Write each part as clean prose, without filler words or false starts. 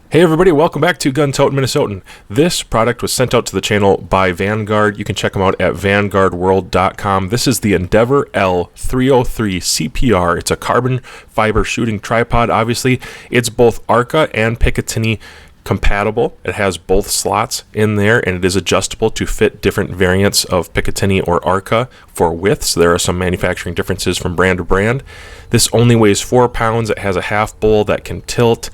Hey everybody, welcome back to Gun Tote Minnesotan. This product was sent out to the channel by Vanguard. You can check them out at vanguardworld.com. This is the Endeavor L303 CPR. It's a carbon fiber shooting tripod. Obviously, it's both Arca and Picatinny compatible. It has both slots in there, and it is adjustable to fit different variants of Picatinny or Arca for widths. There are some manufacturing differences from brand to brand. This only weighs 4 pounds. It has a half bowl that can tilt.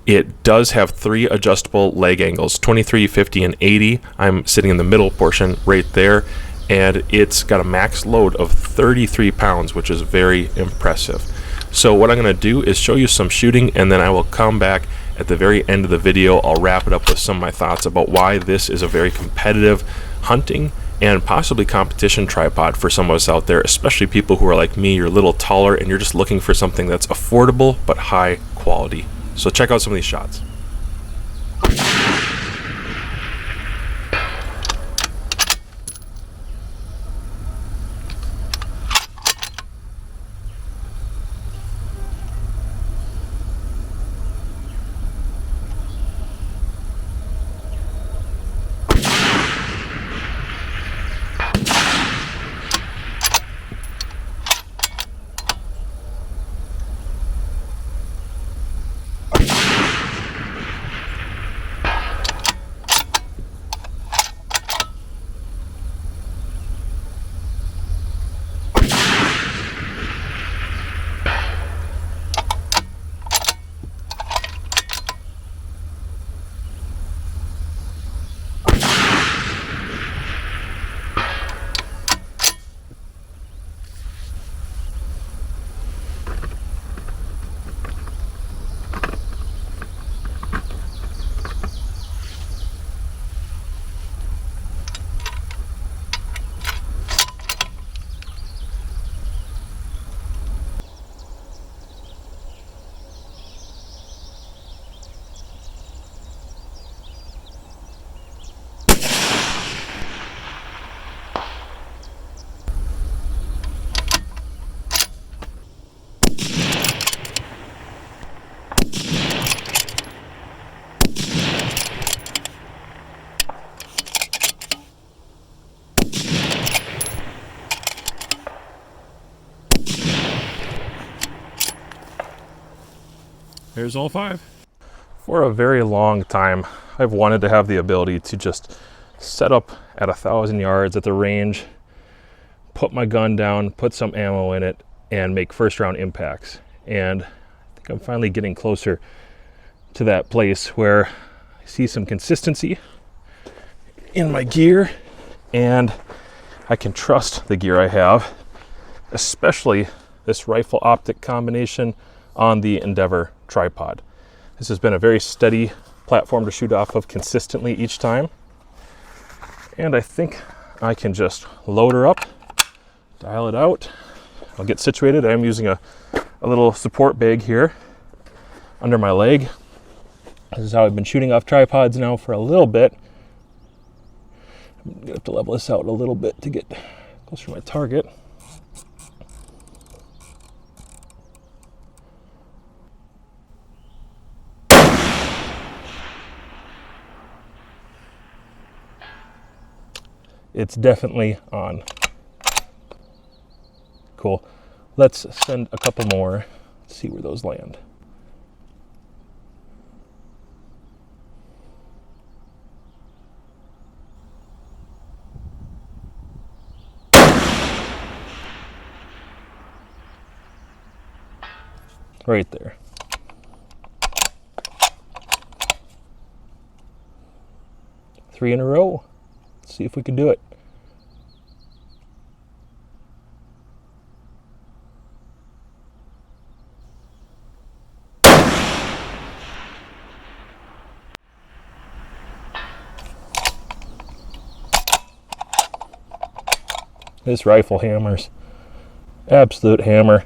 It does have 3 adjustable leg angles, 23, 50, and 80. I'm sitting in the middle portion right there, and it's got a max load of 33 pounds, which is very impressive. So what I'm going to do is show you some shooting, and then I will come back at the very end of the video. I'll wrap it up with some of my thoughts about why this is a very competitive hunting and possibly competition tripod for some of us out there, especially people who are like me, you're a little taller, and you're just looking for something that's affordable but high quality. So check out some of these shots. There's all 5. For a very long time, I've wanted to have the ability to just set up at 1,000 yards at the range, put my gun down, put some ammo in it, and make first round impacts. And I think I'm finally getting closer to that place where I see some consistency in my gear, and I can trust the gear I have, especially this rifle optic combination on the Endeavor tripod. This has been a very steady platform to shoot off of consistently each time, and I think I can just load her up, dial it out. I'll get situated. I'm using a little support bag here under my leg. This is how I've been shooting off tripods now for a little bit. I'm gonna have to level this out a little bit to get closer to my target. It's definitely on. Cool. Let's send a couple more. Let's see where those land. Right there. Three in a row. Let's see if we can do it. This rifle hammers. Absolute hammer.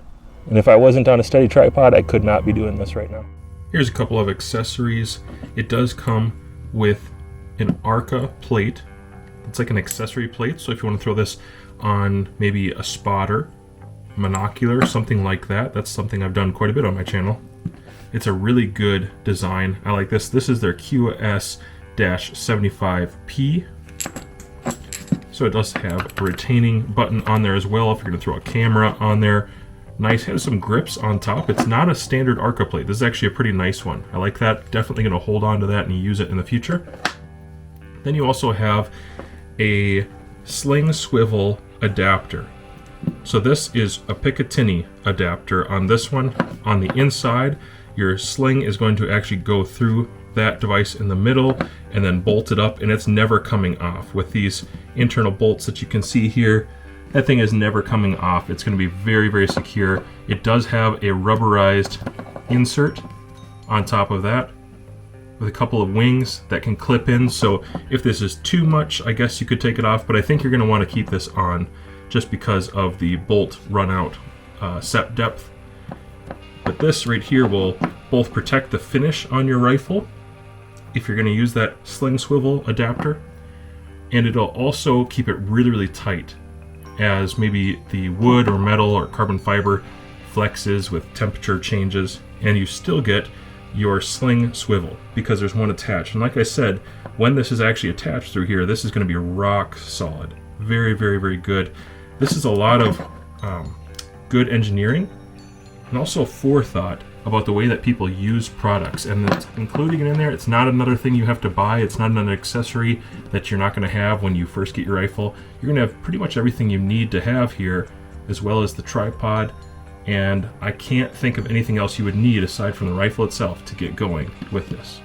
And if I wasn't on a steady tripod, I could not be doing this right now. Here's a couple of accessories. It does come with an Arca plate. It's like an accessory plate, so if you want to throw this on maybe a spotter, monocular, something like that, that's something I've done quite a bit on my channel. It's a really good design. I like this. This is their QS-75P. So it does have a retaining button on there as well if you're going to throw a camera on there. Nice, has some grips on top. It's not a standard Arca plate. This is actually a pretty nice one. I like that. Definitely going to hold on to that and use it in the future. Then you also have a sling swivel adapter. So this is a Picatinny adapter on this one. On the inside, your sling is going to actually go through that device in the middle and then bolt it up, and it's never coming off. With these internal bolts that you can see here, that thing is never coming off. It's going to be very, very secure. It does have a rubberized insert on top of that with a couple of wings that can clip in. So if this is too much, I guess you could take it off, but I think you're going to want to keep this on just because of the bolt run out set depth. But this right here will both protect the finish on your rifle if you're going to use that sling swivel adapter, and it'll also keep it really, really tight as maybe the wood or metal or carbon fiber flexes with temperature changes, and you still get your sling swivel because there's one attached. And like I said, when this is actually attached through here, this is going to be rock solid. Very, very, very good. This is a lot of good engineering and also forethought about the way that people use products, and it's including it in there. It's not another thing you have to buy. It's not another accessory that you're not going to have when you first get your rifle. You're going to have pretty much everything you need to have here, as well as the tripod, and I can't think of anything else you would need aside from the rifle itself to get going with this.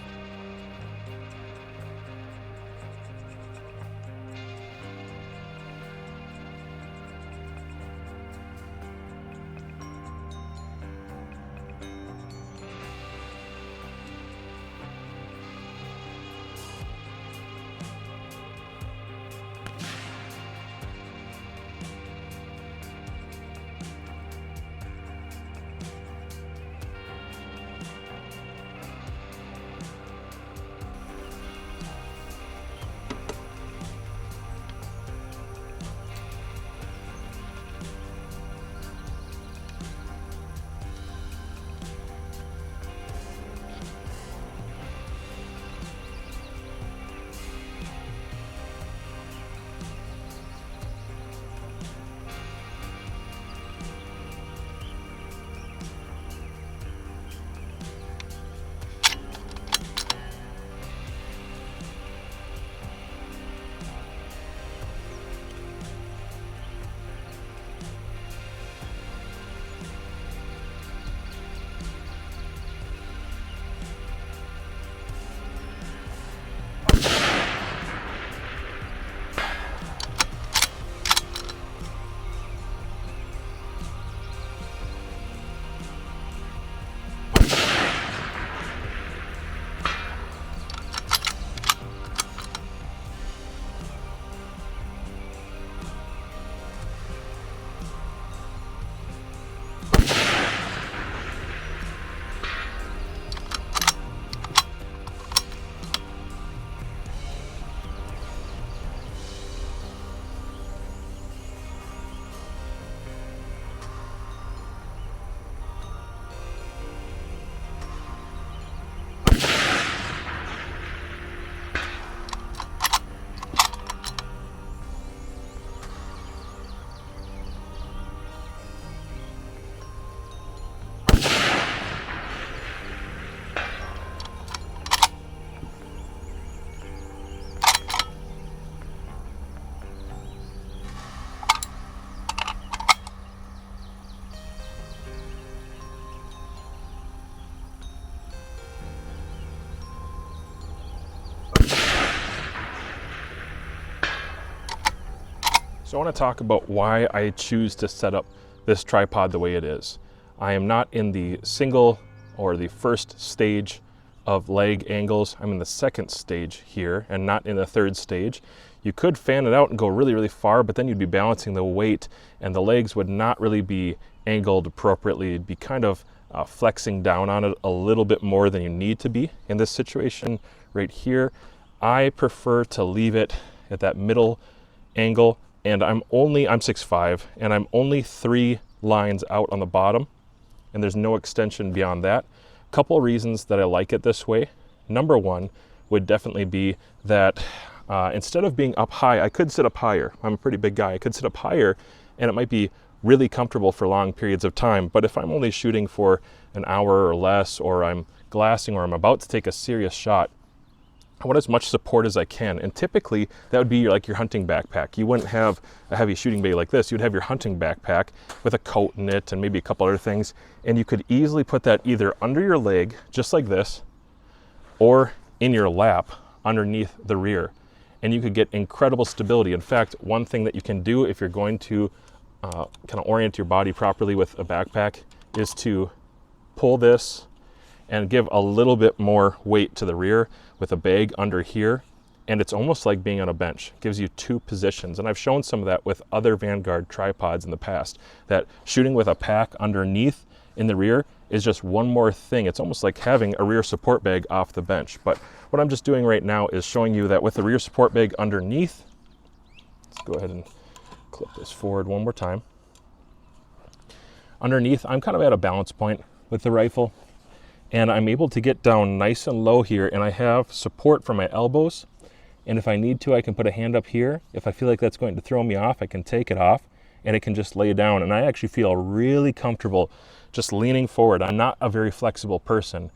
So I want to talk about why I choose to set up this tripod the way it is. I am not in the single or the first stage of leg angles. I'm in the second stage here and not in the third stage. You could fan it out and go really, really far, but then you'd be balancing the weight and the legs would not really be angled appropriately. It'd be kind of flexing down on it a little bit more than you need to be. In this situation right here, I prefer to leave it at that middle angle, and I'm 6'5", and I'm only 3 lines out on the bottom, and there's no extension beyond that. Couple reasons that I like it this way. Number one would definitely be that instead of being up high, I could sit up higher. I'm a pretty big guy. I could sit up higher and it might be really comfortable for long periods of time. But if I'm only shooting for an hour or less, or I'm glassing, or I'm about to take a serious shot, I want as much support as I can. And typically that would be like your hunting backpack. You wouldn't have a heavy shooting bag like this. You'd have your hunting backpack with a coat in it and maybe a couple other things. And you could easily put that either under your leg, just like this, or in your lap underneath the rear. And you could get incredible stability. In fact, one thing that you can do if you're going to kind of orient your body properly with a backpack is to pull this and give a little bit more weight to the rear with a bag under here. And it's almost like being on a bench. It gives you two positions. And I've shown some of that with other Vanguard tripods in the past, that shooting with a pack underneath in the rear is just one more thing. It's almost like having a rear support bag off the bench. But what I'm just doing right now is showing you that with the rear support bag underneath, let's go ahead and clip this forward one more time. Underneath, I'm kind of at a balance point with the rifle, and I'm able to get down nice and low here, and I have support from my elbows. And if I need to, I can put a hand up here. If I feel like that's going to throw me off, I can take it off and it can just lay down. And I actually feel really comfortable just leaning forward. I'm not a very flexible person,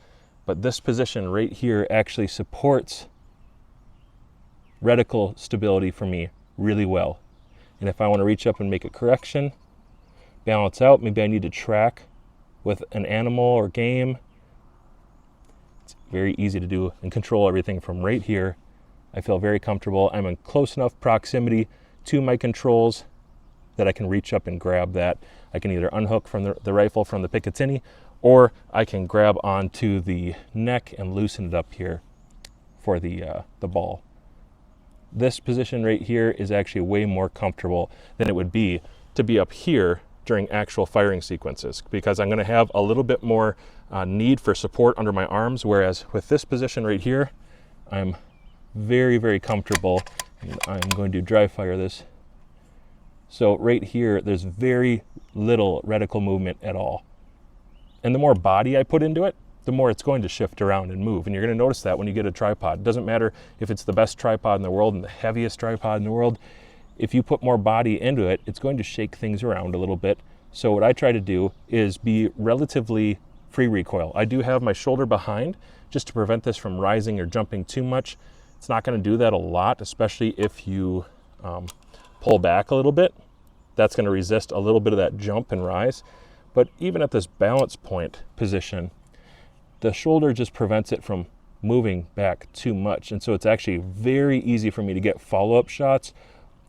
but this position right here actually supports reticle stability for me really well. And if I want to reach up and make a correction, balance out, maybe I need to track with an animal or game, it's very easy to do and control everything from right here. I feel very comfortable. I'm in close enough proximity to my controls that I can reach up and grab that. I can either unhook from the rifle from the Picatinny, or I can grab onto the neck and loosen it up here for the ball. This position right here is actually way more comfortable than it would be to be up here during actual firing sequences, because I'm going to have a little bit more need for support under my arms, whereas with this position right here, I'm very, very comfortable. And I'm going to dry fire this. So right here, there's very little reticle movement at all. And the more body I put into it, the more it's going to shift around and move. And you're going to notice that when you get a tripod. It doesn't matter if it's the best tripod in the world and the heaviest tripod in the world. If you put more body into it, it's going to shake things around a little bit. So what I try to do is be relatively free recoil. I do have my shoulder behind just to prevent this from rising or jumping too much. It's not going to do that a lot, especially if you pull back a little bit. That's going to resist a little bit of that jump and rise. But even at this balance point position, the shoulder just prevents it from moving back too much. And so it's actually very easy for me to get follow-up shots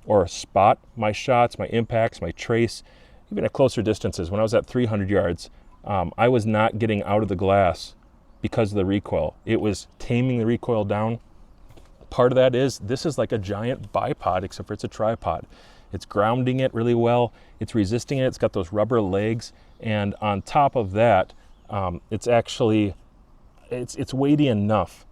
or spot my shots, my impacts, my trace, even at closer distances. When I was at 300 yards, I was not getting out of the glass because of the recoil. It was taming the recoil down. Part of that is this is like a giant bipod, except for it's a tripod. It's grounding it really well. It's resisting it. It's got those rubber legs. And on top of that, it's actually, it's weighty enough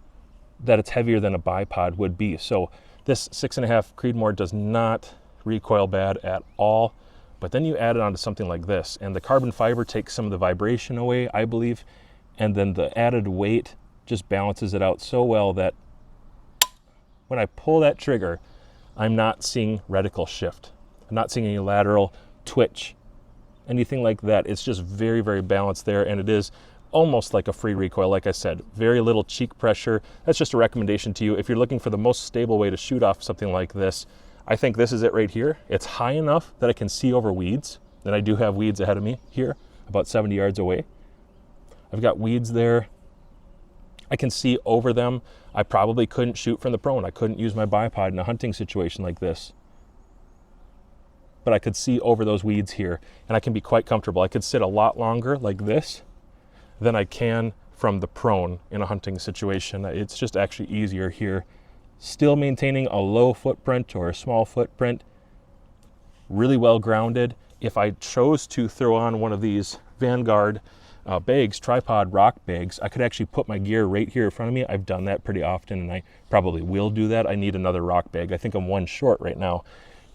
that it's heavier than a bipod would be. So this 6.5 Creedmoor does not recoil bad at all. But then you add it onto something like this, and the carbon fiber takes some of the vibration away, I believe. And then the added weight just balances it out so well that when I pull that trigger, I'm not seeing reticle shift. I'm not seeing any lateral twitch, anything like that. It's just very, very balanced there, and it is almost like a free recoil. Like I said, very little cheek pressure. That's just a recommendation to you. If you're looking for the most stable way to shoot off something like this, I think this is it right here. It's high enough that I can see over weeds, and I do have weeds ahead of me here, about 70 yards away. I've got weeds there. I can see over them. I probably couldn't shoot from the prone. I couldn't use my bipod in a hunting situation like this. But I could see over those weeds here, and I can be quite comfortable. I could sit a lot longer like this than I can from the prone in a hunting situation. It's just actually easier here. Still maintaining a low footprint or a small footprint, really well grounded. If I chose to throw on one of these Vanguard bags, tripod rock bags, I could actually put my gear right here in front of me. I've done that pretty often, and I probably will do that. I need another rock bag. I think I'm one short right now.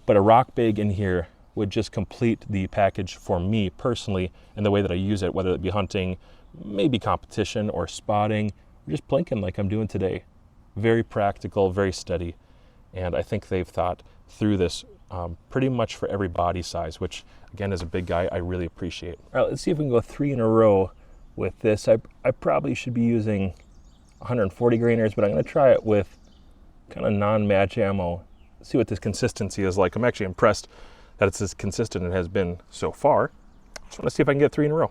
But a rock bag in here would just complete the package for me personally in the way that I use it, whether it be hunting, maybe competition or spotting, or just plinking like I'm doing today. Very practical, very steady, and I think they've thought through this pretty much for every body size, which again, as a big guy, I really appreciate. All right, let's see if we can go 3 in a row with this. I probably should be using 140 grainers, but I'm going to try it with kind of non-match ammo. See what this consistency is like. I'm actually impressed that it's as consistent as it has been so far. Just want to see if I can get 3 in a row.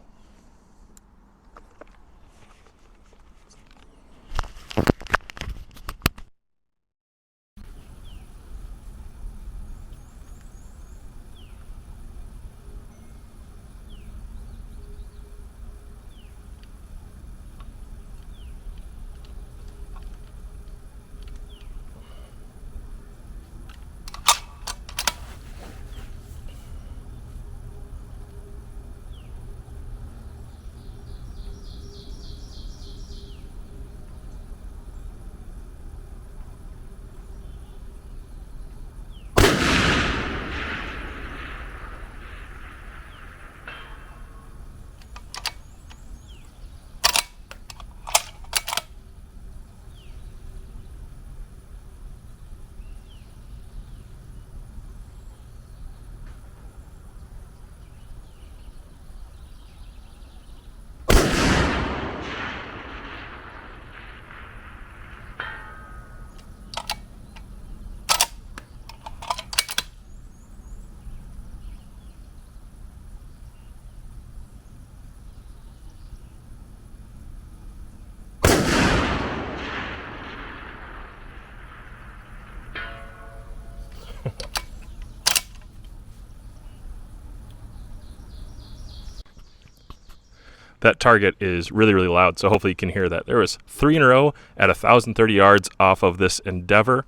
That target is really, really loud, so hopefully you can hear that. There was 3 in a row at 1,030 yards off of this Endeavor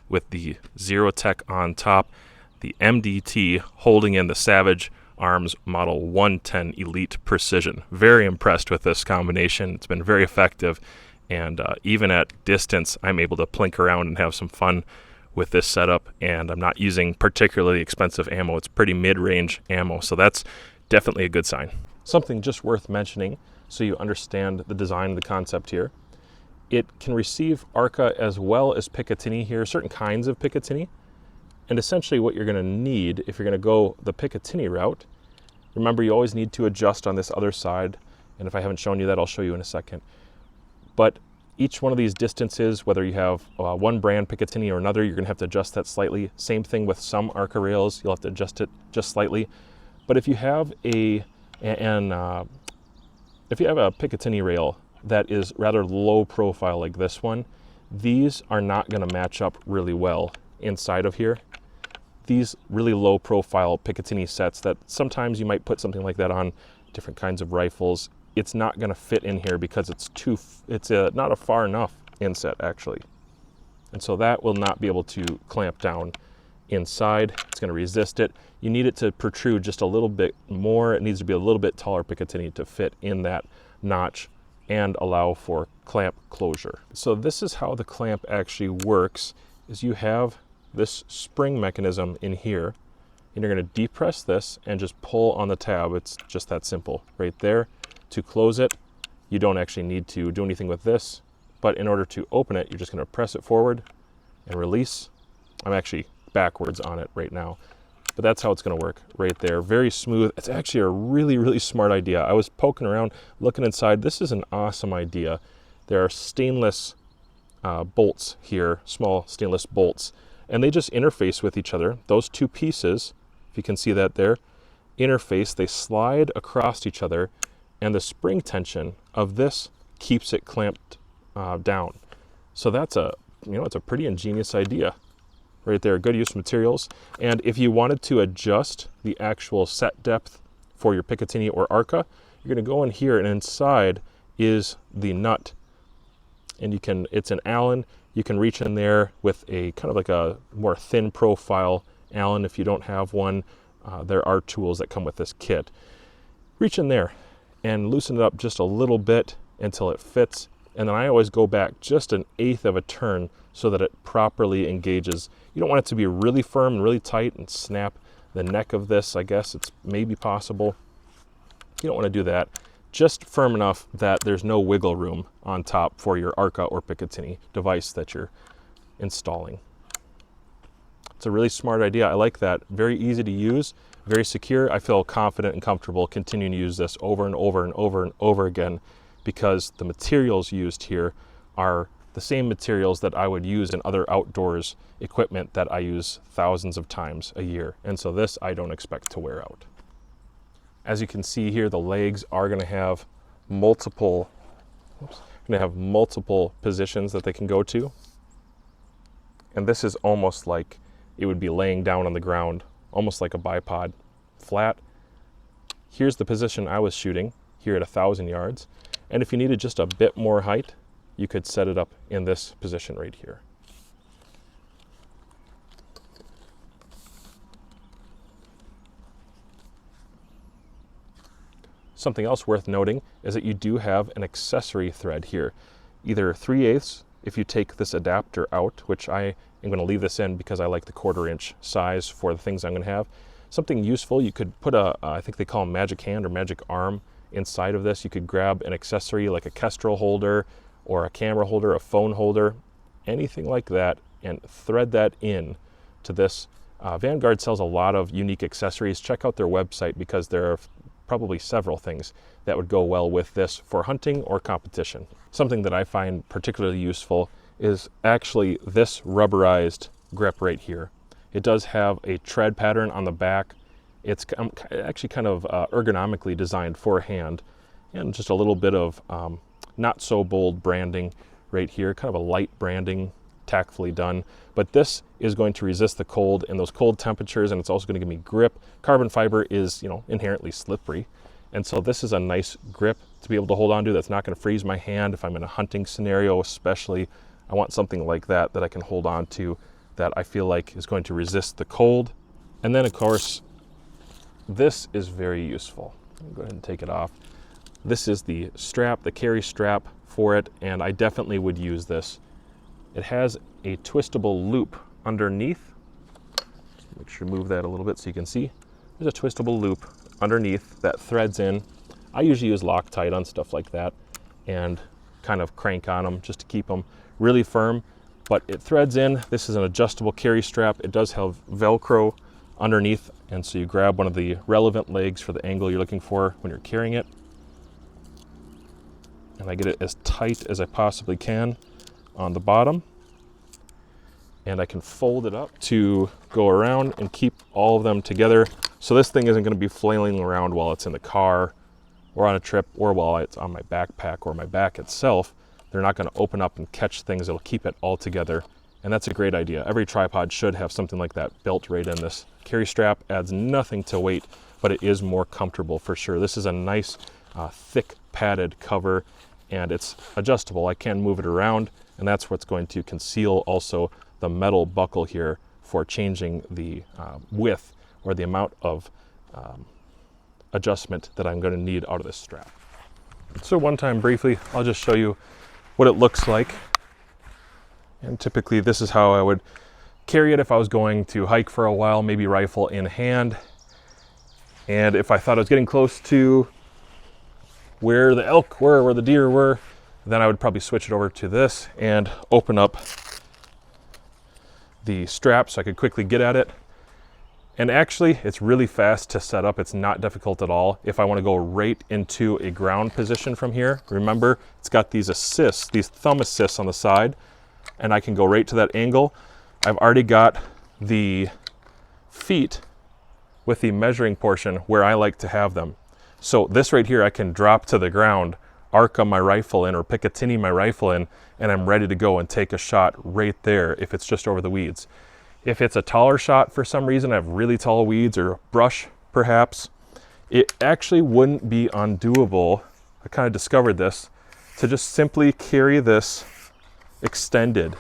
with the Zero Tech on top, the MDT holding in the Savage Arms Model 110 Elite Precision. Very impressed with this combination. It's been very effective, and even at distance, I'm able to plink around and have some fun with this setup, and I'm not using particularly expensive ammo. It's pretty mid-range ammo, so that's definitely a good sign. Something just worth mentioning so you understand the design of the concept here. It can receive Arca as well as Picatinny here, certain kinds of Picatinny. And essentially what you're going to need if you're going to go the Picatinny route, remember you always need to adjust on this other side. And if I haven't shown you that, I'll show you in a second. But each one of these distances, whether you have one brand Picatinny or another, you're going to have to adjust that slightly. Same thing with some Arca rails, you'll have to adjust it just slightly. But if you have a Picatinny rail that is rather low profile like this one, these are not going to match up really well inside of here. These really low profile Picatinny sets that sometimes you might put something like that on different kinds of rifles, it's not going to fit in here because it's not a far enough inset actually. And so that will not be able to clamp down inside. It's going to resist it. You need it to protrude just a little bit more. It needs to be a little bit taller Picatinny to fit in that notch and allow for clamp closure. So this is how the clamp actually works, is you have this spring mechanism in here, and you're going to depress this and just pull on the tab. It's just that simple right there. To close it, you don't actually need to do anything with this, but in order to open it, you're just going to press it forward and release. I'm actually backwards on it right now, but that's how it's going to work right there. Very smooth. It's actually a really, really smart idea. I was poking around, looking inside. This is an awesome idea. There are stainless bolts here, small stainless bolts, and they just interface with each other. Those two pieces, if you can see that there, interface, they slide across each other, and the spring tension of this keeps it clamped down. So that's it's a pretty ingenious idea. Right there, good use of materials. And if you wanted to adjust the actual set depth for your Picatinny or Arca, you're going to go in here, and inside is the nut. And it's an Allen. You can reach in there with a kind of like a more thin profile Allen. If you don't have one, there are tools that come with this kit. Reach in there and loosen it up just a little bit until it fits. And then I always go back just 1/8 of a turn so that it properly engages. You don't want it to be really firm and really tight and snap the neck of this. I guess it's maybe possible. You don't want to do that. just firm enough that there's no wiggle room on top for your Arca or Picatinny device that you're installing. It's a really smart idea. I like that. Very easy to use, very secure. I feel confident and comfortable continuing to use this over and over and over and over again because the materials used here are the same materials that I would use in other outdoors equipment that I use thousands of times a year. And so this I don't expect to wear out. As you can see here, the legs are going to have multiple positions that they can go to. And this is almost like it would be laying down on the ground, almost like a bipod, flat. Here's the position I was shooting here at 1,000 yards. And if you needed just a bit more height, you could set it up in this position right here. Something else worth noting is that you do have an accessory thread here, either 3/8 if you take this adapter out, which I am going to leave this in because I like the 1/4 inch size for the things I'm going to have. Something useful, you could put I think they call them magic hand or magic arm inside of this. You could grab an accessory like a Kestrel holder or a camera holder, a phone holder, anything like that, and thread that in to this. Vanguard sells a lot of unique accessories. Check out their website because there are probably several things that would go well with this for hunting or competition. Something that I find particularly useful is actually this rubberized grip right here. It does have a tread pattern on the back. It's actually kind of ergonomically designed for hand, and just a little bit of not so bold branding right here, kind of a light branding, tactfully done. But this is going to resist the cold and those cold temperatures, and it's also going to give me grip. Carbon fiber is, inherently slippery, and so this is a nice grip to be able to hold on to that's not going to freeze my hand if I'm in a hunting scenario. Especially I want something like that I can hold on to that I feel like is going to resist the cold. And then of course this is very useful. Let me go ahead and take it off. This is the strap, the carry strap for it, and I definitely would use this. It has a twistable loop underneath. Just make sure to move that a little bit so you can see. There's a twistable loop underneath that threads in. I usually use Loctite on stuff like that and kind of crank on them just to keep them really firm, but it threads in. This is an adjustable carry strap. It does have Velcro underneath, and so you grab one of the relevant legs for the angle you're looking for when you're carrying it. And I get it as tight as I possibly can on the bottom, and I can fold it up to go around and keep all of them together. So this thing isn't going to be flailing around while it's in the car or on a trip or while it's on my backpack or my back itself. They're not going to open up and catch things. It'll keep it all together, and that's a great idea. Every tripod should have something like that built right in. This carry strap adds nothing to weight, but it is more comfortable for sure. This is a nice thick padded cover, and it's adjustable. I can move it around, and that's what's going to conceal also the metal buckle here for changing the width or the amount of adjustment that I'm going to need out of this strap. So one time briefly, I'll just show you what it looks like. And typically this is how I would carry it if I was going to hike for a while, maybe rifle in hand. And if I thought I was getting close to where the elk were, where the deer were, then I would probably switch it over to this and open up the strap so I could quickly get at it. And actually, it's really fast to set up. It's not difficult at all. If I want to go right into a ground position from here, remember, it's got these assists, these thumb assists on the side, and I can go right to that angle. I've already got the feet with the measuring portion where I like to have them. So this right here, I can drop to the ground, Arca my rifle in, or Picatinny my rifle in, and I'm ready to go and take a shot right there if it's just over the weeds. If it's a taller shot for some reason, I have really tall weeds or brush perhaps, it actually wouldn't be undoable, I kind of discovered this, to just simply carry this extended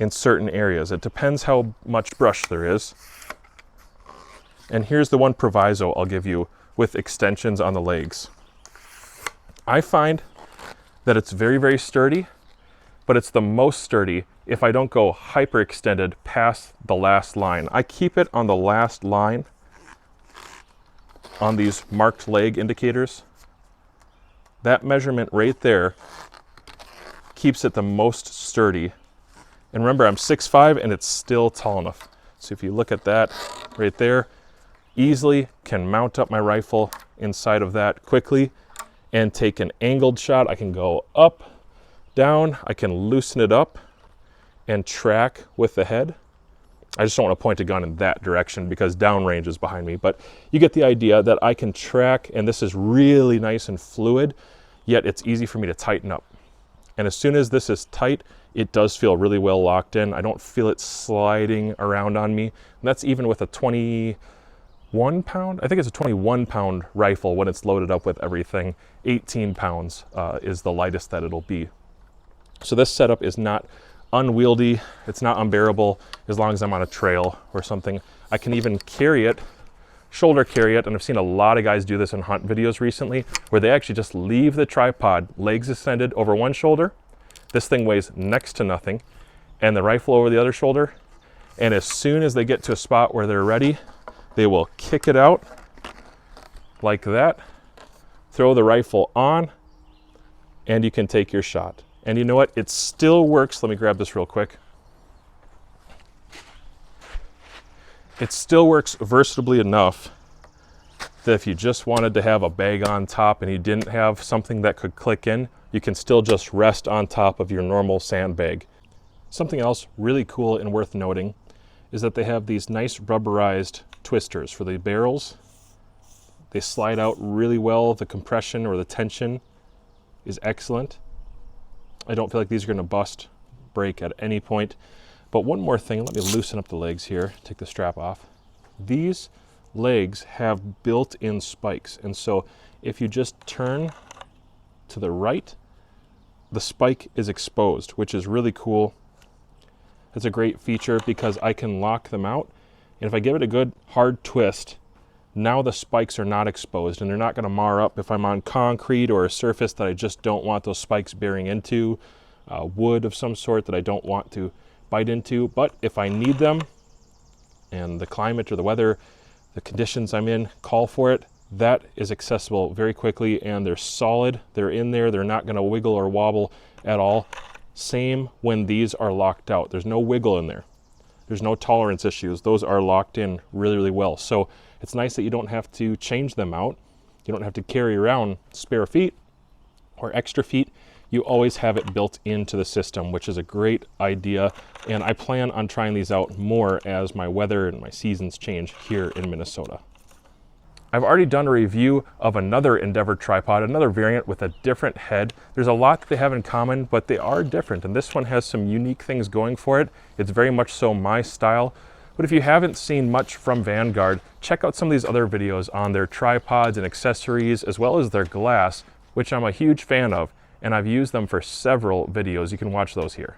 in certain areas. It depends how much brush there is. And here's the one proviso I'll give you with extensions on the legs. I find that it's very, very sturdy, but it's the most sturdy if I don't go hyperextended past the last line. I keep it on the last line on these marked leg indicators. That measurement right there keeps it the most sturdy. And remember, I'm 6'5" and it's still tall enough. So if you look at that right there, easily can mount up my rifle inside of that quickly and take an angled shot. I can go up, down, I can loosen it up and track with the head. I just don't want to point a gun in that direction because downrange is behind me, but you get the idea that I can track, and this is really nice and fluid, yet it's easy for me to tighten up. And as soon as this is tight, it does feel really well locked in. I don't feel it sliding around on me. And that's even with a 21 pound, I think it's a 21 pound rifle when it's loaded up with everything. 18 pounds is the lightest that it'll be. So this setup is not unwieldy, it's not unbearable as long as I'm on a trail or something. I can even carry it, shoulder carry it, and I've seen a lot of guys do this in hunt videos recently where they actually just leave the tripod, legs extended over one shoulder. This thing weighs next to nothing, and the rifle over the other shoulder. And as soon as they get to a spot where they're ready, they will kick it out like that, throw the rifle on, and you can take your shot. And you know what? It still works. Let me grab this real quick. It still works versatilely enough that if you just wanted to have a bag on top and you didn't have something that could click in, you can still just rest on top of your normal sandbag. Something else really cool and worth noting is that they have these nice rubberized twisters for the barrels. They slide out really well. The compression or the tension is excellent. I don't feel like these are going to bust, break at any point. But one more thing, let me loosen up the legs here, take the strap off. These legs have built-in spikes, and so if you just turn to the right, the spike is exposed, which is really cool. It's a great feature because I can lock them out, and if I give it a good hard twist, now the spikes are not exposed and they're not going to mar up if I'm on concrete or a surface that I just don't want those spikes bearing into, wood of some sort that I don't want to bite into. But if I need them and the climate or the weather, the conditions I'm in call for it, that is accessible very quickly, and they're solid. They're in there. They're not going to wiggle or wobble at all. Same when these are locked out. There's no wiggle in there. There's no tolerance issues. Those are locked in really, really well. So it's nice that you don't have to change them out. You don't have to carry around spare feet or extra feet. You always have it built into the system, which is a great idea. And I plan on trying these out more as my weather and my seasons change here in Minnesota. I've already done a review of another Endeavor tripod, another variant with a different head. There's a lot that they have in common, but they are different, and this one has some unique things going for it. It's very much so my style. But if you haven't seen much from Vanguard, check out some of these other videos on their tripods and accessories, as well as their glass, which I'm a huge fan of, and I've used them for several videos. You can watch those here.